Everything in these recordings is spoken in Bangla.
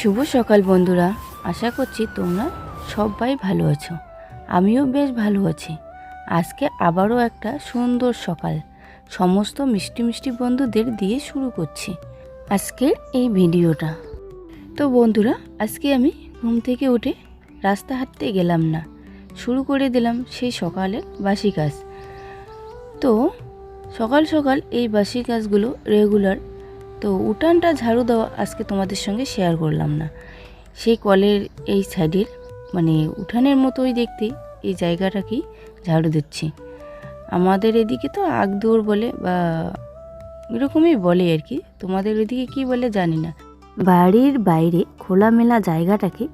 শুভ সকাল বন্ধুরা, আশা করছি তোমরা সবাই ভালো আছো। আমিও বেশ ভালো আছি। আজকে আবারও একটা সুন্দর সকাল সমস্ত মিষ্টি মিষ্টি বন্ধুদের দিয়ে শুরু করছি আজকের এই ভিডিওটা। তো বন্ধুরা, আজকে আমি ঘুম থেকে উঠে রাস্তা হাঁটতে গেলাম না, শুরু করে দিলাম সেই সকালের বাসি কাজ। তো সকাল সকাল এই বাসি কাজগুলো রেগুলার। তো উঠানটা ঝাড়ু দেওয়া আজকে তোমাদের সঙ্গে শেয়ার করলাম না। সেই কলের এই সাইডের মানে উঠানের মতোই দেখতে এই জায়গাটাকেই ঝাড়ু দিচ্ছি। আমাদের এদিকে তো আগদৌড় বলে বা এরকমই বলে আর কি, তোমাদের ওইদিকে কী বলে জানি না। বাড়ির বাইরে খোলামেলা জায়গাটাকে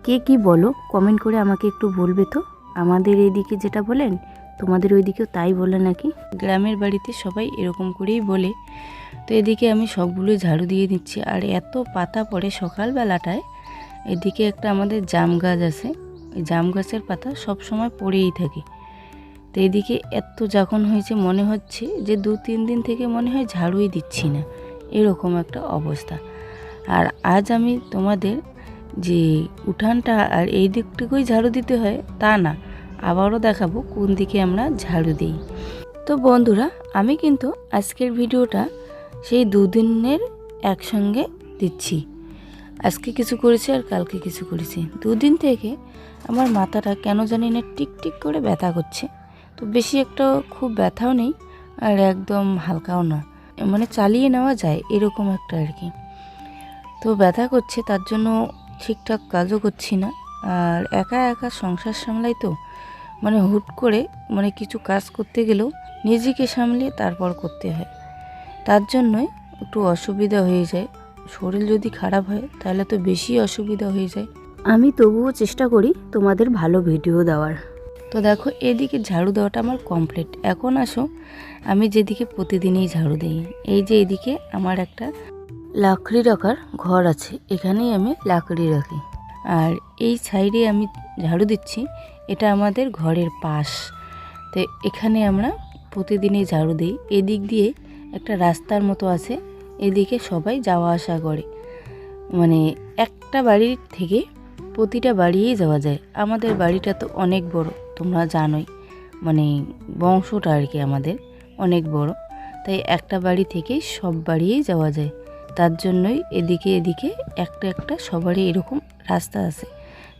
কে কি বলো কমেন্ট করে আমাকে একটু বলবে তো। আমাদের এদিকে যেটা বলেন তোমাদের ওইদিকেও তাই বলে নাকি? গ্রামের বাড়িতে সবাই এরকম করেই বলে। তো এদিকে আমি সবগুলো ঝাড়ু দিয়ে দিচ্ছি। আর এত পাতা পড়ে সকালবেলাটায়। এদিকে একটা আমাদের জাম গাছ আছে, ওই জাম গাছের পাতা সব সময় পড়েই থাকে। তো এদিকে এত যখন হয়েছে মনে হচ্ছে যে 2-3 দিন থেকে মনে হয় ঝাড়ুই দিচ্ছি না, এরকম একটা অবস্থা। আর আজ আমি তোমাদের যে উঠানটা আর এই দিকটুকুই ঝাড়ু দিতে হয় তা না, আবারও দেখাবো কোন দিকে আমরা ঝাড়ু দিই। তো বন্ধুরা, আমি কিন্তু আজকের ভিডিওটা সেই 2 দিনের একসঙ্গে দিচ্ছি। আজকে কিছু করেছি আর কালকে কিছু করেছি। 2 দিন থেকে আমার মাথাটা কেন জানি না টিকটিক করে ব্যথা করছে। তো বেশি একটা খুব ব্যথাও নেই আর একদম হালকাও না, মানে চালিয়ে নেওয়া যায় এরকম একটা আর কি। তো ব্যথা করছে, তার জন্য ঠিকঠাক কাজও করছি না। আর একা একা সংসার সামলাই তো, মানে হুট করে মানে কিছু কাজ করতে গেলেও নিজেকে সামলিয়ে তারপর করতে হয়। তার জন্যই একটু অসুবিধা হয়ে যায়। শরীর যদি খারাপ হয় তাহলে তো বেশি অসুবিধা হয়ে যায়। আমি তবুও চেষ্টা করি তোমাদের ভালো ভিডিও দেওয়ার। তো দেখো, এদিকে ঝাড়ু দেওয়াটা আমার কমপ্লিট। এখন আসো আমি যেদিকে প্রতিদিনই ঝাড়ু দিই, এই যে এদিকে আমার একটা লাকড়ি রাখার ঘর আছে, এখানেই আমি লাকড়ি রাখি। আর এই সাইডে আমি ঝাড়ু দিচ্ছি, এটা আমাদের ঘরের পাশ। তো এখানে আমরা প্রতিদিনই ঝাড়ু দিই। এদিক দিয়ে একটা রাস্তার মতো আছে, এদিকে সবাই যাওয়া আসা করে। মানে একটা বাড়ির থেকে প্রতিটা বাড়িই যাওয়া যায়। আমাদের বাড়িটা তো অনেক বড়, তোমরা জানোই, মানে বংশটা আর কি আমাদের অনেক বড়। তাই একটা বাড়ি থেকেই সব বাড়িই যাওয়া যায়। তার জন্যই এদিকে একটা একটা সবারই এরকম রাস্তা আছে।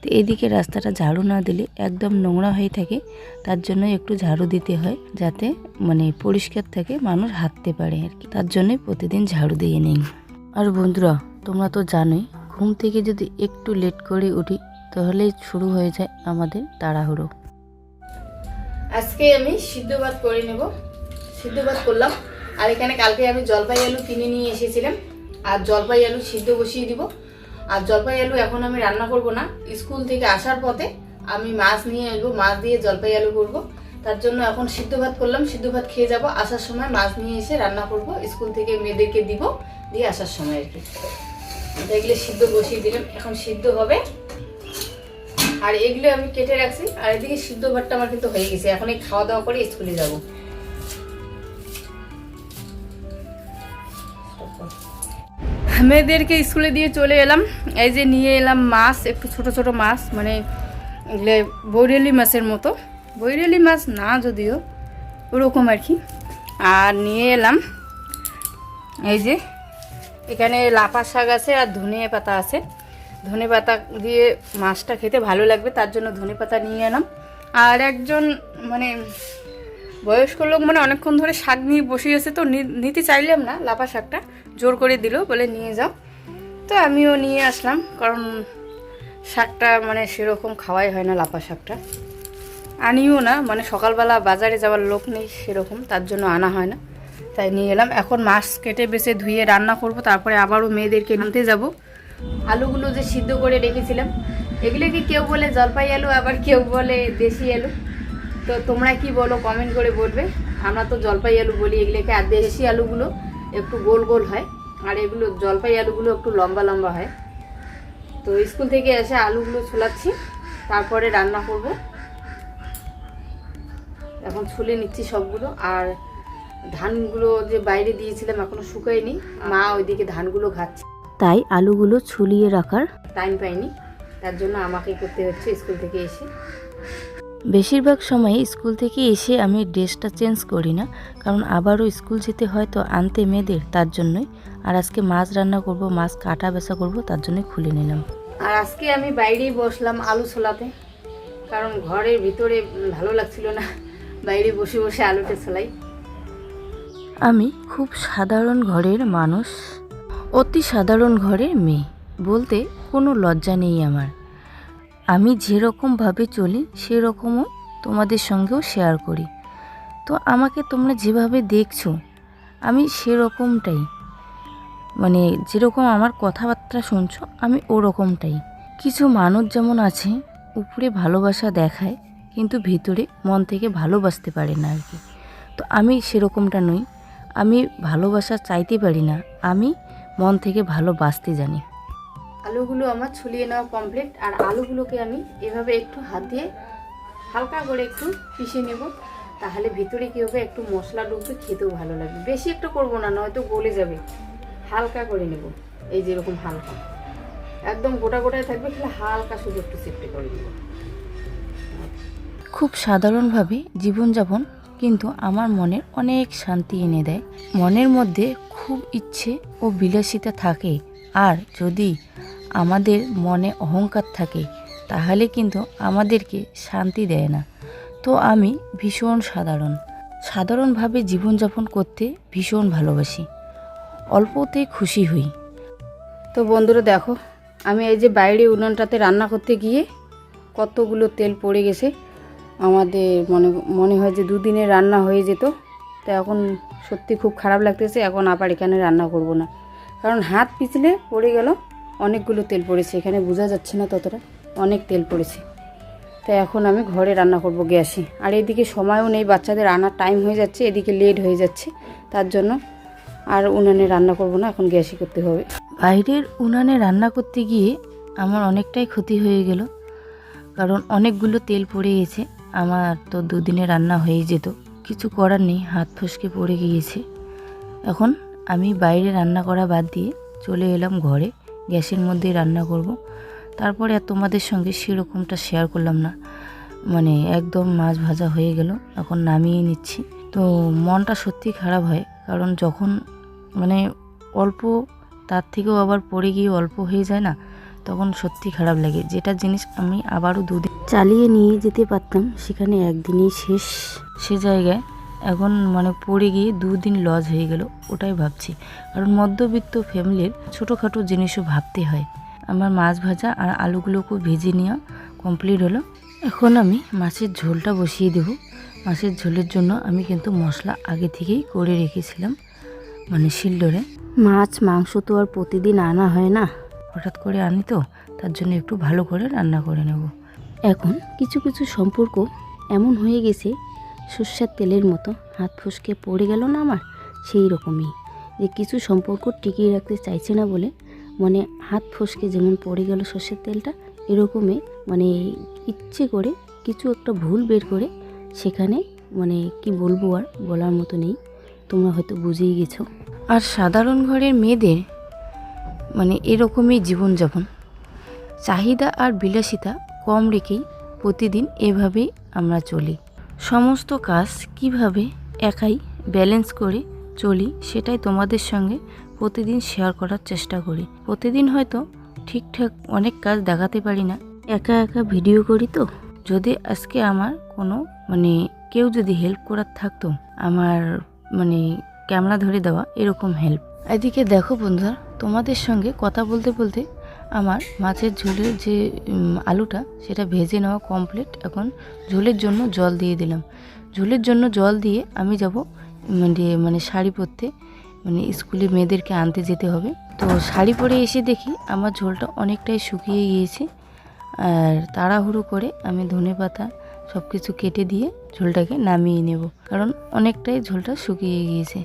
তো এদিকে রাস্তাটা ঝাড়ু না দিলে একদম নোংরা হয়ে থাকে। তার জন্য একটু ঝাড়ু দিতে হয়, যাতে মানে পরিষ্কার থাকে, মানুষ হাঁটতে পারে আর কি। তার জন্যই প্রতিদিন ঝাড়ু দিয়ে নিই। আর বন্ধুরা, তোমরা তো জানোই ঘুম থেকে যদি একটু লেট করে উঠি তাহলেই শুরু হয়ে যায় আমাদের তাড়াহুড়ো। আজকে আমি সিদ্ধ ভাত করে নেব। সিদ্ধ ভাত করলাম। আর এখানে কালকে আমি জলপাই আলু কিনে নিয়ে এসেছিলাম, আর জলপাই আলু সিদ্ধ বসিয়ে দিব। আর জলপাই আলু এখন আমি রান্না করব না, স্কুল থেকে আসার পথে আমি মাছ নিয়ে আসবো, মাছ দিয়ে জলপাই আলু করব। তার জন্য এখন সিদ্ধ ভাত করলাম, সিদ্ধ ভাত খেয়ে যাব। আসার সময় মাছ নিয়ে এসে রান্না করব, স্কুল থেকে মেয়েদেরকে দিব, দিয়ে আসার সময় আর কি। এগুলো সিদ্ধ বসিয়ে দিলাম, এখন সিদ্ধ হবে। আর এগুলো আমি কেটে রাখছি। আর এদিকে সিদ্ধ ভাতটা আমার কিন্তু হয়ে গেছে, এখন এই খাওয়া দাওয়া করে স্কুলে যাব। মেয়েদেরকে স্কুলে দিয়ে চলে এলাম। এই যে নিয়ে এলাম মাছ, একটু ছোট ছোট মাছ, মানে এগুলো বৈরালি মাছের মতো, বৈরালি মাছ না যদিও ওরকম আর কি। আর নিয়ে এলাম এই যে এখানে লাফা শাক আছে আর ধনে পাতা আছে। ধনে পাতা দিয়ে মাছটা খেতে ভালো লাগবে, তার জন্য ধনে পাতা নিয়ে এলাম। আর একজন মানে বয়স্ক লোক মানে অনেকক্ষণ ধরে শাক নিয়ে বসে আছে, তো নিতে চাইলাম না, লাফা শাকটা জোর করে দিল, বলে নিয়ে যাও। তো আমিও নিয়ে আসলাম, কারণ শাকটা মানে সেরকম খাওয়াই হয় না, লাফা শাকটা আনিও না, মানে সকালবেলা বাজারে যাওয়ার লোক নেই সেরকম, তার জন্য আনা হয় না, তাই নিয়ে এলাম। এখন মাছ কেটে বেছে ধুয়ে রান্না করব, তারপরে আবারও মেয়েদেরকে আনতে যাব। আলুগুলো যে সিদ্ধ করে রেখেছিলাম, এগুলোকে কেউ বলে জলপাই আলু, আবার কেউ বলে দেশি আলু। তো তোমরা কি বলো কমেন্ট করে বলবে। আমরা তো জলপাই আলু বলি এগুলোকে। আর দেশি আলুগুলো একটু গোল গোল হয়, আর এগুলো জলপাই আলুগুলো একটু লম্বা লম্বা হয়। তো স্কুল থেকে এসে আলুগুলো ছোলাচ্ছি, তারপরে রান্না করব। এখন ছুলে নিচ্ছি সবগুলো। আর ধানগুলো যে বাইরে দিয়েছিলাম এখনো শুকায়নি, মা ওইদিকে ধানগুলো ঘাচ্ছে। তাই আলুগুলো ছুলিয়ে রাখার টাইম পাইনি, তার জন্য আমাকেই করতে হচ্ছে স্কুল থেকে এসে। বেশিরভাগ সময় স্কুল থেকে এসে আমি ড্রেসটা চেঞ্জ করি না, কারণ আবারও স্কুল যেতে হয় তো আনতে মেয়েদের, তার জন্যই। আর আজকে মাছ রান্না করব, মাছ কাটা বেচা করব, তার জন্যই খুলে নিলাম। আর আজকে আমি বাইরেই বসলাম আলু ছোলাতে, কারণ ঘরের ভিতরে ভালো লাগছিল না, বাইরে বসে বসে আলুটা ছোলাই। আমি খুব সাধারণ ঘরের মানুষ, অতি সাধারণ ঘরের মেয়ে, বলতে কোনো লজ্জা নেই আমার। আমি যেরকমভাবে চলি সেরকমও তোমাদের সঙ্গেও শেয়ার করি। তো আমাকে তোমরা যেভাবে দেখছো আমি সেরকমটাই, মানে যেরকম আমার কথাবার্তা শুনছো আমি ওরকমটাই। কিছু মানুষ যেমন আছে উপরে ভালোবাসা দেখায় কিন্তু ভিতরে মন থেকে ভালোবাসতে পারে না আর কি। তো আমি সেরকমটা নই, আমি ভালোবাসা চাইতে পারি না, আমি মন থেকে ভালোবাসতে জানি। আলুগুলো আমার ছুলিয়ে নেওয়া কমপ্লিট। আর আলুগুলোকে আমি এভাবে একটু হাত দিয়ে হালকা করে একটু পিষে নেব, তাহলে ভিতরে কী হবে, একটু মশলা ঢুকবে, খেতেও ভালো লাগবে। বেশি একটু করবো না, নয়তো গলে যাবে। হালকা করে নেব, এই যেরকম হালকা, একদম গোটা গোটায় থাকবে, তাহলে হালকা শুধু একটু চেপটে করে দেবো। খুব সাধারণভাবে জীবনযাপন কিন্তু আমার মনের অনেক শান্তি এনে দেয়। মনের মধ্যে খুব ইচ্ছে ও বিলাসিতা থাকে, আর যদি আমাদের মনে অহংকার থাকে তাহলে কিন্তু আমাদেরকে শান্তি দেয় না। তো আমি ভীষণ সাধারণভাবে জীবনযাপন করতে ভীষণ ভালোবাসি, অল্পতে খুশি হই। তো বন্ধুরা দেখো, আমি এই যে বাইরে উনুনটাতে রান্না করতে গিয়ে কতগুলো তেল পড়ে গেছে। আমাদের মনে হয় যে দুদিনে রান্না হয়ে যেত। তো এখন সত্যি খুব খারাপ লাগতেছে, এখন আবার এখানে রান্না করব না, কারণ হাত পিছলে পড়ে গেল, অনেকগুলো তেল পড়েছে, এখানে বোঝা যাচ্ছে না ততটা, অনেক তেল পড়েছে। তাই এখন আমি ঘরে রান্না করব গ্যাসে। আর এদিকে সময়ও নেই, বাচ্চাদের আনার টাইম হয়ে যাচ্ছে, এদিকে লেট হয়ে যাচ্ছে, তার জন্য আর উনানে রান্না করব না, এখন গ্যাসে করতে হবে। বাইরের উনানে রান্না করতে গিয়ে আমার অনেকটাই ক্ষতি হয়ে গেল, কারণ অনেকগুলো তেল পড়ে গেছে। আমার তো দুদিনে রান্না হয়ে যেত, কিছু করার নেই, হাত ফসকে পড়ে গিয়েছে। এখন আমি বাইরে রান্না করা বাদ দিয়ে চলে এলাম ঘরে, গ্যাসের মধ্যে রান্না করব। তারপরে আর তোমাদের সঙ্গে সেরকমটা শেয়ার করলাম না, মানে একদম মাছ ভাজা হয়ে গেল, এখন নামিয়ে নিচ্ছি। তো মনটা সত্যি খারাপ হয়, কারণ যখন মানে অল্প তার থেকেও আবার পড়ে গিয়ে অল্প হয়ে যায় না, তখন সত্যি খারাপ লাগে। যেটা জিনিস আমি আবারও দুদিন চালিয়ে নিয়ে যেতে পারতাম, সেখানে একদিনেই শেষ। সে জায়গায় এখন মানে পড়ে গিয়ে দুদিন লস হয়ে গেল, ওটাই ভাবছি। কারণ মধ্যবিত্ত ফ্যামিলির ছোটোখাটো জিনিসও ভাবতে হয়। আমার মাছ ভাজা আর আলুগুলোকে ভেজে নেওয়া কমপ্লিট হলো। এখন আমি মাছের ঝোলটা বসিয়ে দেব। মাছের ঝোলের জন্য আমি কিন্তু মশলা আগে থেকেই করে রেখেছিলাম, মানে শিলনোড়ে। মাছ মাংস তো আর প্রতিদিন আনা হয় না, হঠাৎ করে আনি তো, তার জন্য একটু ভালো করে রান্না করে নেব। এখন কিছু কিছু সম্পর্ক এমন হয়ে গেছে সর্ষের তেলের মতো, হাত ফসকে পড়ে গেল না আমার, সেই রকমই যে কিছু সম্পর্ক টিকিয়ে রাখতে চাইছে না বলে মানে হাত ফসকে যেমন পড়ে গেল সর্ষের তেলটা, এরকমই মানে ইচ্ছে করে কিছু একটা ভুল বের করে সেখানে মানে কি বলবো, আর বলার মতো নেই, তোমরা হয়তো বুঝেই গেছো। আর সাধারণ ঘরের মেয়েদের মানে এরকমই জীবনযাপন, চাহিদা আর বিলাসিতা কম রেখেই প্রতিদিন এভাবেই আমরা চলি। সমস্ত কাজ কিভাবে একাই ব্যালেন্স করে চলি সেটাই তোমাদের সঙ্গে প্রতিদিন শেয়ার করার চেষ্টা করি। প্রতিদিন হয়তো ঠিকঠাক অনেক কাজ দেখাতে পারি না, একা একা ভিডিও করি তো। যদি আজকে আমার কোনো মানে কেউ যদি হেল্প করার থাকতো, আমার মানে ক্যামেরা ধরে দেওয়া এরকম হেল্প। এদিকে দেখো বন্ধুরা, তোমাদের সঙ্গে কথা বলতে বলতে আমার মাছের ঝোলের যে আলুটা সেটা ভেজে নেওয়া কমপ্লিট। এখন ঝোলের জন্য জল দিয়ে দিলাম। ঝোলের জন্য জল দিয়ে আমি যাব মানে শাড়ি পরতে, মানে স্কুলে মেয়েদেরকে আনতে যেতে হবে। তো শাড়ি পরে এসে দেখি আমার ঝোলটা অনেকটাই শুকিয়ে গিয়েছে, আর তাড়াহুড়ো করে আমি ধনেপাতা সব কিছু কেটে দিয়ে ঝোলটাকে নামিয়ে নেব, কারণ অনেকটাই ঝোলটা শুকিয়ে গিয়েছে।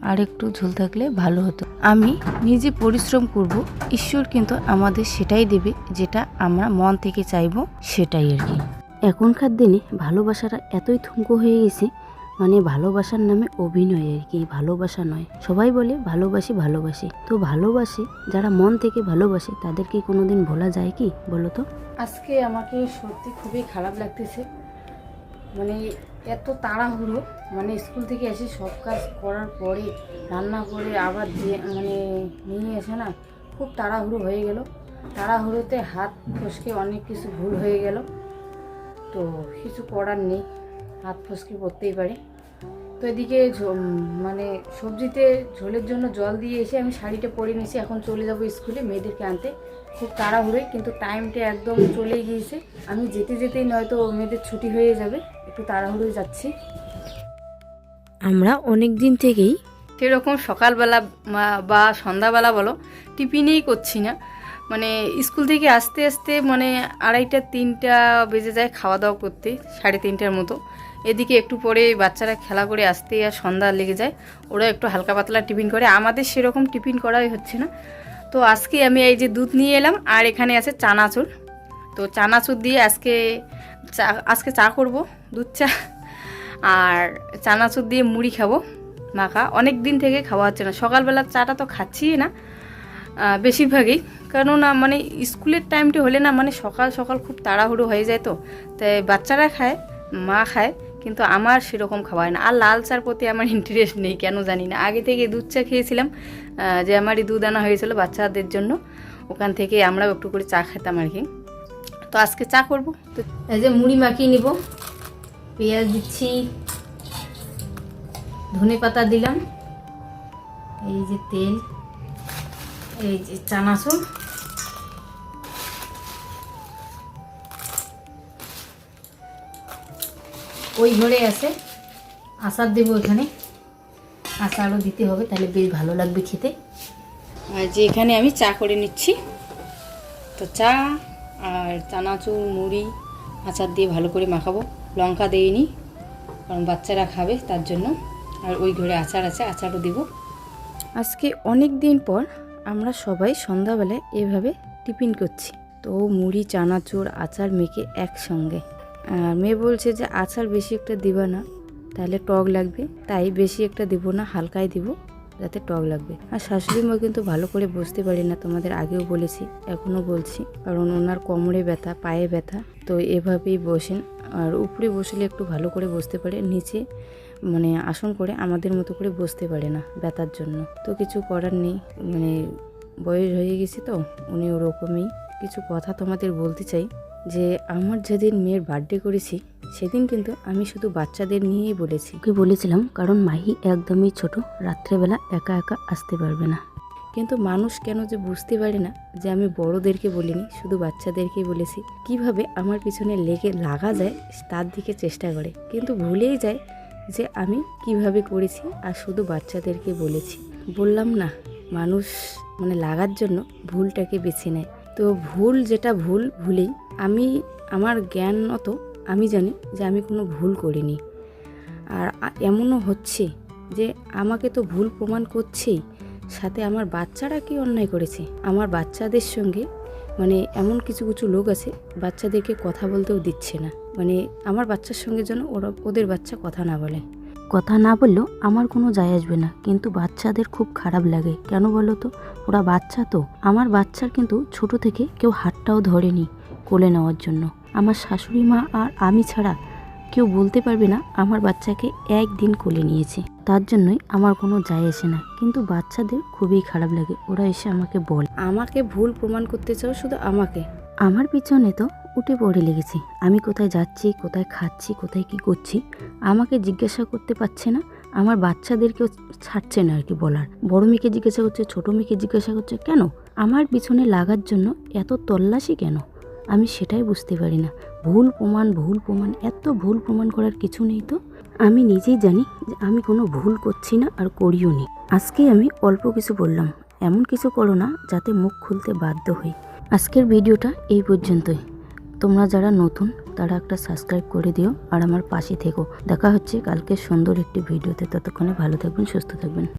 আর একটু ঝোল থাকলে ভালো হতো। আমি নিজে পরিশ্রম করব, ঈশ্বর কিন্তু আমাদের সেটাই দেবে, যেটা আমরা মন থেকে চাইবো সেটাই আর কি। এখনকার দিনে ভালোবাসাটা এতই থুমকো হয়ে গেছে, মানে ভালোবাসার নামে অভিনয় আর কি, ভালোবাসা নয়। সবাই বলে ভালোবাসি ভালোবাসি, তো ভালোবাসে যারা মন থেকে ভালোবাসে তাদের কি কোনোদিন ভোলা যায় কি বলো তো? আজকে আমাকে সত্যি খুবই খারাপ লাগতেছে, মানে এত তাড়াহুড়ো, মানে স্কুল থেকে এসে সব কাজ করার পরে রান্না করে আবার যে মানে নিয়ে এসে না, খুব তাড়াহুড়ো হয়ে গেল। তাড়াহুড়োতে হাত ফসকে অনেক কিছু ভুল হয়ে গেল, তো কিছু করার নেই, হাত ফসকে পড়তেই পারে। তো এদিকে মানে সবজিতে ঝোলের জন্য জল দিয়ে এসে আমি শাড়িটা পরে নিয়েছি, এখন চলে যাব স্কুলে মেয়েদেরকে আনতে। খুব তাড়াহুড়োই, কিন্তু টাইমটা একদম চলেই গিয়েছে। আমি যেতে যেতেই নয়তো মেয়েদের ছুটি হয়ে যাবে, একটু তাড়াহুড়োই যাচ্ছি। আমরা অনেক দিন থেকেই সেরকম সকালবেলা বা সন্ধ্যাবেলা বলো টিফিনেই করছি না, মানে স্কুল থেকে আসতে আসতে মানে 2:30 3টা বেজে যায় খাওয়া দাওয়া করতে, 3:30টার মতো। এদিকে একটু পরে বাচ্চারা খেলা করে আসতে আর সন্ধ্যা লেগে যায়, ওরা একটু হালকা পাতলা টিফিন করে, আমাদের সেরকম টিফিন করাই হচ্ছে না। তো আজকে আমি এই যে দুধ নিয়ে এলাম, আর এখানে আছে চানাচুর। তো চানাচুর দিয়ে আজকে চা করব, দুধ চা, আর চানাচুর দিয়ে মুড়ি খাবো মাখা। অনেক দিন থেকে খাওয়া হচ্ছে না, সকালবেলার চাটা তো খাচ্ছি না বেশিরভাগই, কেননা মানে স্কুলের টাইমটা হলে না মানে সকাল সকাল খুব তাড়াহুড়ো হয়ে যায়, তো তাই বাচ্চারা খায়, মা খায়, কিন্তু আমার সেরকম খাওয়া হয় না। আর লাল চার প্রতি আমার ইন্টারেস্ট নেই, কেন জানি না। আগে থেকে দুধ চা খেয়েছিলাম, যে আমারই দুধ আনা হয়েছিল বাচ্চাদের জন্য, ওখান থেকে আমরাও একটু করে চা খেতাম আর কি। তো আজকে চা করব, তো এই যে মুড়ি মাখিয়ে নিব, পেঁয়াজ দিচ্ছি, ধনে পাতা দিলাম, এই যে তেল, এই যে চানাচুর, ওই ঘরে আছে আচার দেবো, এখানে আচারও দিতে হবে, তাহলে বেশ ভালো লাগবে খেতে। আর যে এখানে আমি চা করে নিচ্ছি, তো চা আর চানাচুর মুড়ি আচার দিয়ে ভালো করে মাখাবো, লঙ্কা দেইনি কারণ বাচ্চারা খাবে তার জন্য। আর ওই ঘরে আচার আছে, আচারও দেবো। আজকে অনেক দিন পর আমরা সবাই সন্ধ্যাবেলায় এভাবে টিফিন করছি, তো মুড়ি চানাচুর আচার মেখে একসঙ্গে। আর মেয়ে বলছে যে আচার বেশি একটা দিবা না, তাহলে টক লাগবে, তাই বেশি একটা দিব না, হালকাই দিব যাতে টক লাগবে। আর শাশুড়ি মা কিন্তু ভালো করে বসতে পারি না, তোমাদের আগেও বলেছি, এখনও বলছি, কারণ ওনার কোমরে ব্যথা, পায়ে ব্যথা, তো এভাবেই বসেন। আর উপরে বসলে একটু ভালো করে বসতে পারে, নিচে মানে আসন করে আমাদের মতো করে বসতে পারে না ব্যথার জন্য। তো কিছু করার নেই, মানে বয়স হয়ে গেছে, তো উনি ওরকমই। কিছু কথা তোমাদের বলতে চাই, যে আমার যেদিন মেয়ের বার্থডে করেছি সেদিন কিন্তু আমি শুধু বাচ্চাদের নিয়েই বলেছি, ওকে বলেছিলাম কারণ মাহি একদমই ছোট, রাত্রেবেলা একা একা আসতে পারবে না। কিন্তু মানুষ কেন যে বুঝতে পারে না যে আমি বড়দেরকে বলিনি, শুধু বাচ্চাদেরকেই বলেছি। কিভাবে আমার পিছনে লাগা যায় তার দিকে চেষ্টা করে, কিন্তু ভুলেই যায় যে আমি কিভাবে করেছি আর শুধু বাচ্চাদেরকে বলেছি। বললাম না, মানুষ মানে লাগার জন্য ভুলটাকে বেছে নেয়, তো ভুল যেটা ভুলেই আমি আমার জ্ঞান অত আমি জানি যে আমি কোনো ভুল করিনি। আর এমনও হচ্ছে যে আমাকে তো ভুল প্রমাণ করছেই, সাথে আমার বাচ্চারা কি অন্যায় করেছে। আমার বাচ্চাদের সঙ্গে মানে এমন কিছু কিছু লোক আছে বাচ্চাদেরকে কথা বলতেও দিচ্ছে না, মানে আমার বাচ্চার সঙ্গে যেন ওদের বাচ্চা কথা না বলে। কথা না বললেও আমার কোনো যায় আসবে না, কিন্তু বাচ্চাদের খুব খারাপ লাগে। কেন বলো তো, ওরা বাচ্চা তো। আমার বাচ্চার কিন্তু ছোট থেকে কেউ হাতটাও ধরেনি কোলে নেওয়ার জন্য। আমার শাশুড়ি মা আর আমি ছাড়া কেউ বলতে পারবে না আমার বাচ্চাকে একদিন কোলে নিয়েছে, তার জন্যই আমার কোনো যায় আসে না। কিন্তু বাচ্চাদের খুবই খারাপ লাগে, ওরা এসে আমাকে বলে, আমাকে ভুল প্রমাণ করতে চাও শুধু আমাকে। আমার পিছনে তো উঠে পড়ে লেগেছে, আমি কোথায় যাচ্ছি, কোথায় খাচ্ছি, কোথায় কি করছি আমাকে জিজ্ঞাসা করতে পারছে না। আমার বাচ্চাদেরকেও ছাড়ছে না আর কি বলার। বড় মেয়েকে জিজ্ঞাসা করছে, ছোট মেয়েকে জিজ্ঞাসা করছে, কেন আমার পিছনে লাগার জন্য এত তল্লাশি কেন? আমি সেটাই বুঝতে পারি না। ভুল প্রমাণ, এত ভুল প্রমাণ করার কিছু নেই তো। আমি নিজেই জানি যে আমি কোনো ভুল করছি না আর করিও নি। আজকে আমি অল্প কিছু বললাম, এমন কিছু করো না যাতে মুখ খুলতে বাধ্য হই। আজকের ভিডিওটা এই পর্যন্তই। তোমরা যারা নতুন তারা একটা সাবস্ক্রাইব করে দিও আর আমার পাশে থেকো। দেখা হচ্ছে কালকে সুন্দর একটি ভিডিওতে, ততক্ষণে ভালো থাকবেন, সুস্থ থাকবেন।